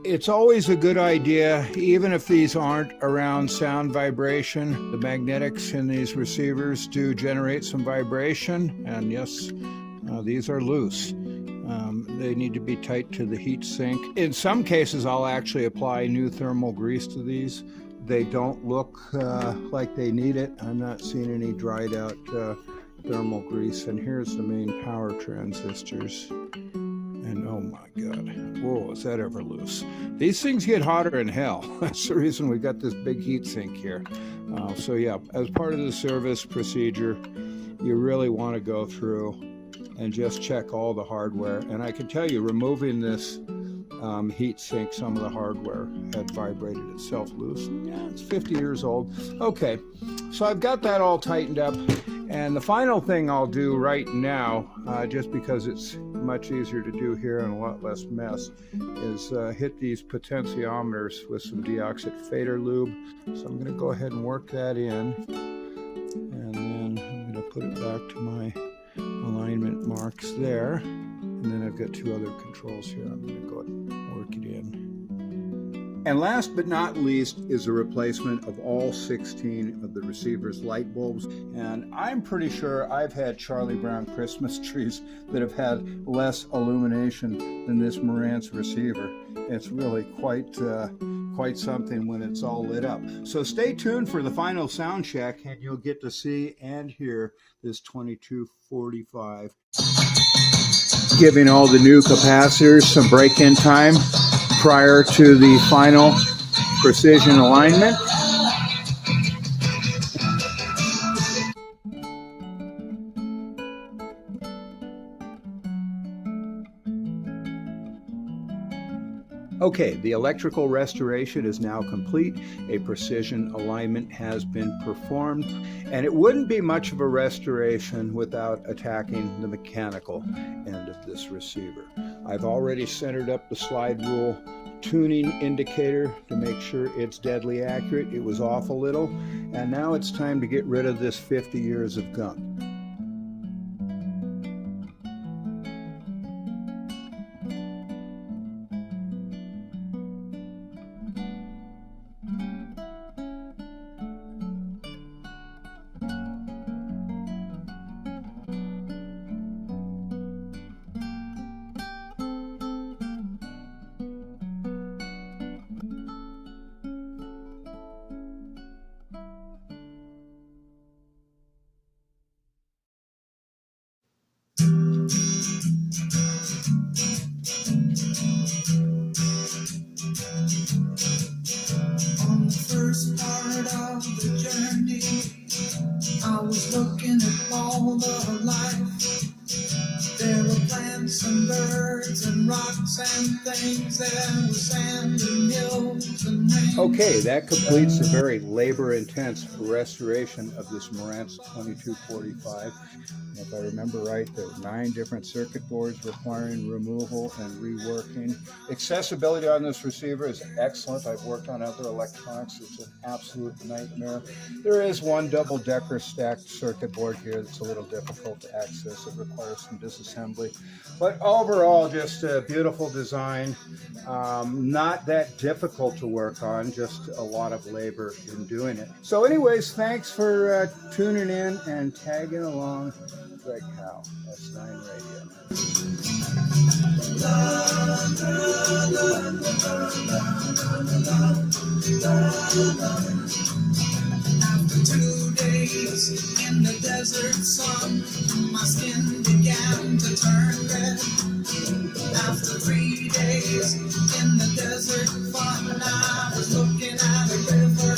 It's always a good idea, even if these aren't around sound vibration. The magnetics in these receivers do generate some vibration, and yes, these are loose. They need to be tight to the heat sink. In some cases, I'll actually apply new thermal grease to these. They don't look like they need it. I'm not seeing any dried out thermal grease. And here's the main power transistors. And oh my God, whoa, is that ever loose? These things get hotter than hell. That's the reason we got this big heat sink here. So yeah, as part of the service procedure, you really want to go through and just check all the hardware. And I can tell you, removing this heat sink, some of the hardware had vibrated itself loose. Yeah, it's 50 years old. Okay, so I've got that all tightened up. And the final thing I'll do right now, just because it's much easier to do here and a lot less mess, is hit these potentiometers with some deoxit fader lube. So I'm going to go ahead and work that in. And then I'm going to put it back to my alignment marks there. And then I've got two other controls here. I'm going to go ahead and work it in. And last but not least is a replacement of all 16 of the receiver's light bulbs. And I'm pretty sure I've had Charlie Brown Christmas trees that have had less illumination than this Marantz receiver. It's really quite something when it's all lit up. So stay tuned for the final sound check and you'll get to see and hear this 2245. Giving all the new capacitors some break-in time prior to the final precision alignment. Okay, the electrical restoration is now complete. A precision alignment has been performed, and it wouldn't be much of a restoration without attacking the mechanical end of this receiver. I've already centered up the slide rule tuning indicator to make sure it's deadly accurate. It was off a little, and now it's time to get rid of this 50 years of gunk. On the first part of the journey, I was looking at all the life. There were plants and birds and rocks and things. There was sand and Okay, that completes a very labor-intense restoration of this Marantz 2245. And if I remember right, there are 9 different circuit boards requiring removal and reworking. Accessibility on this receiver is excellent. I've worked on other electronics. It's an absolute nightmare. There is one double-decker stacked circuit board here that's a little difficult to access. It requires some disassembly. But overall, just a beautiful design. Not that difficult to work on, just a lot of labor in doing it. So anyways, thanks for tuning in and tagging along. Greg Howe, S9 Radio. After 2 days in the desert sun, my skin began to turn red. After 3 days in the desert fun, I was looking at a river